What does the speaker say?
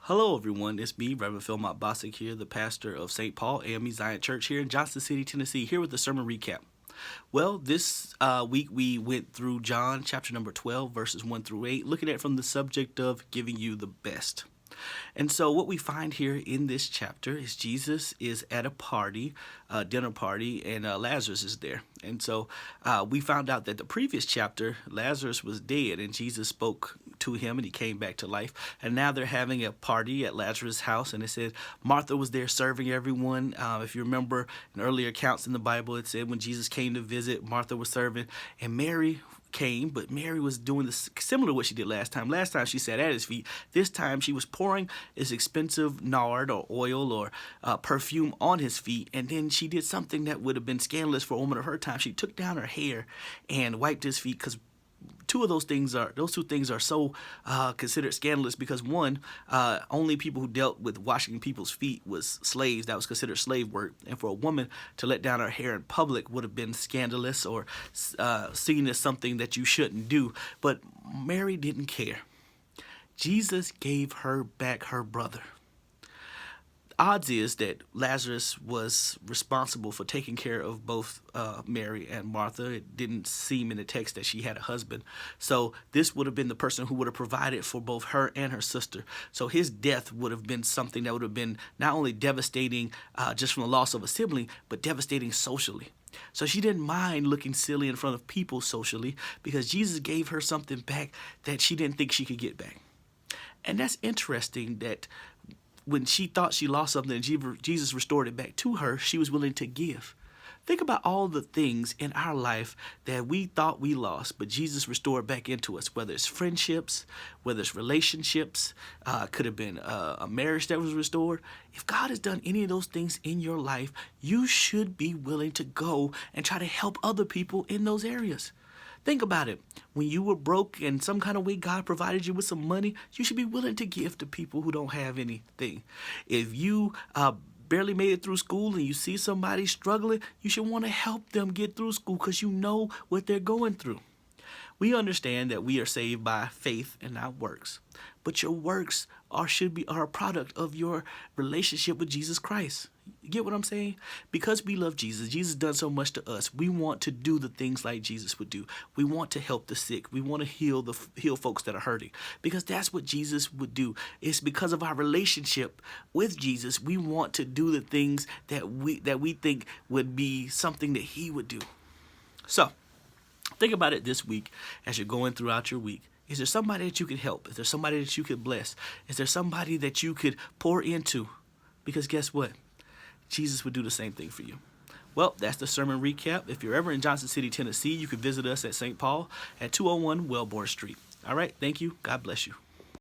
Hello, everyone. It's me, Reverend Philmont Bosick here, the pastor of St. Paul AME Zion Church here in Johnson City, Tennessee, here with the sermon recap. Well, this week we went through John chapter number 12, verses 1 through 8, looking at from the subject of giving you the best. And so what we find here in this chapter is Jesus is at a party, a dinner party, and Lazarus is there. And so we found out that the previous chapter, Lazarus was dead, and Jesus spoke to him, and he came back to life. And now they're having a party at Lazarus' house, and it said Martha was there serving everyone. If you remember in earlier accounts in the Bible, it said when Jesus came to visit, Martha was serving, and Mary came, but Mary was doing this similar to what she did last time. Last time she sat at his feet. This time she was pouring this expensive nard or oil or perfume on his feet, and then she did something that would have been scandalous for a woman of her time. She took down her hair and wiped his feet, because those two things are so considered scandalous, because one, only people who dealt with washing people's feet was slaves. That was considered slave work. And for a woman to let down her hair in public would have been scandalous or seen as something that you shouldn't do. But Mary didn't care. Jesus gave her back her brother. Odds is that Lazarus was responsible for taking care of both Mary and Martha. It didn't seem in the text that she had a husband. So this would have been the person who would have provided for both her and her sister. So his death would have been something that would have been not only devastating just from the loss of a sibling, but devastating socially. So she didn't mind looking silly in front of people socially, because Jesus gave her something back that she didn't think she could get back. And that's interesting that when she thought she lost something and Jesus restored it back to her, she was willing to give. Think about all the things in our life that we thought we lost, but Jesus restored back into us, whether it's friendships, whether it's relationships, could have been a marriage that was restored. If God has done any of those things in your life, you should be willing to go and try to help other people in those areas. Think about it. When you were broke and some kind of way God provided you with some money, you should be willing to give to people who don't have anything. If you barely made it through school and you see somebody struggling, you should want to help them get through school, because you know what they're going through. We understand that we are saved by faith and not works, but your works are a product of your relationship with Jesus Christ. You get what I'm saying? Because we love Jesus, Jesus done so much to us. We want to do the things like Jesus would do. We want to help the sick. We want to heal folks that are hurting, because that's what Jesus would do. It's because of our relationship with Jesus, we want to do the things that we think would be something that he would do. So think about it this week as you're going throughout your week. Is there somebody that you could help? Is there somebody that you could bless? Is there somebody that you could pour into? Because guess what? Jesus would do the same thing for you. Well, that's the sermon recap. If you're ever in Johnson City, Tennessee, you can visit us at St. Paul at 201 Wellborn Street. All right, thank you. God bless you.